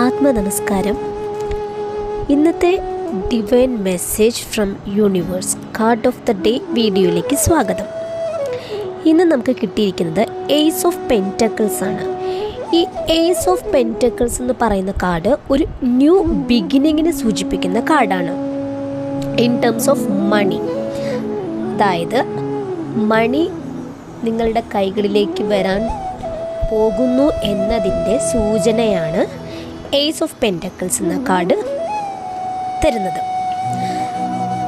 ആത്മനമസ്കാരം. ഇന്നത്തെ divine message from universe card of the day വീഡിയോയിലേക്ക് സ്വാഗതം. ഇന്ന് നമുക്ക് കിട്ടിയിരിക്കുന്നത് ഏസ് ഓഫ് പെൻറ്റക്കിൾസ് ആണ്. ഈ ഏസ് ഓഫ് പെൻറ്റക്കിൾസ് എന്ന് പറയുന്ന കാർഡ് ഒരു ന്യൂ ബിഗിനിങ്ങിനെ സൂചിപ്പിക്കുന്ന കാർഡാണ് ഇൻ ടേംസ് ഓഫ് മണി. അതായത് മണി നിങ്ങളുടെ കൈകളിലേക്ക് വരാൻ പോകുന്നു എന്നതിൻ്റെ സൂചനയാണ് ഏസ് ഓഫ് പെൻറ്റക്കിൾസ് എന്ന കാർഡ് തരുന്നത്.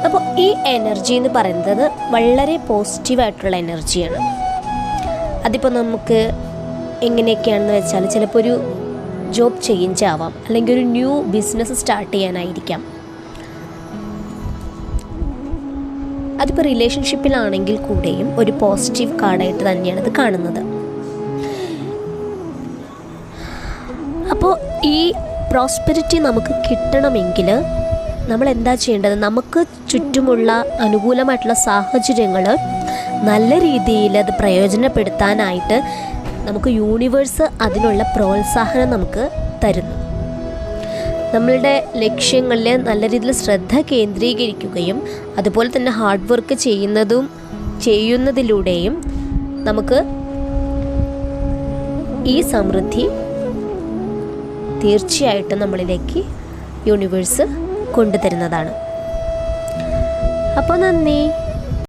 അപ്പോൾ ഈ എനർജി എന്ന് പറയുന്നത് വളരെ പോസിറ്റീവായിട്ടുള്ള എനർജിയാണ്. അതിപ്പോൾ നമുക്ക് എങ്ങനെയൊക്കെയാണെന്ന് വെച്ചാൽ ചിലപ്പോൾ ഒരു ജോബ് ചേഞ്ച് ആവാം, അല്ലെങ്കിൽ ഒരു ന്യൂ ബിസിനസ് സ്റ്റാർട്ട് ചെയ്യാനായിരിക്കാം. അതിപ്പോൾ റിലേഷൻഷിപ്പിലാണെങ്കിൽ കൂടെയും ഒരു പോസിറ്റീവ് കാർഡായിട്ട് തന്നെയാണ് ഇത് കാണുന്നത്. അപ്പോൾ ഈ പ്രോസ്പെരിറ്റി നമുക്ക് കിട്ടണമെങ്കിൽ നമ്മൾ എന്താ ചെയ്യേണ്ടത്? നമുക്ക് ചുറ്റുമുള്ള അനുകൂലമായിട്ടുള്ള സാഹചര്യങ്ങൾ നല്ല രീതിയിൽ അത് പ്രയോജനപ്പെടുത്താനായിട്ട് നമുക്ക് യൂണിവേഴ്സ് അതിനുള്ള പ്രോത്സാഹനം നമുക്ക് തരുന്നു. നമ്മളുടെ ലക്ഷ്യങ്ങളിൽ നല്ല രീതിയിൽ ശ്രദ്ധ കേന്ദ്രീകരിക്കുകയും അതുപോലെ തന്നെ ഹാർഡ് വർക്ക് ചെയ്യുന്നതിലൂടെയും നമുക്ക് ഈ സമൃദ്ധി തീർച്ചയായിട്ടും നമ്മളിലേക്ക് യൂണിവേഴ്സ് കൊണ്ടുതരുന്നതാണ്. അപ്പോൾ നന്ദി.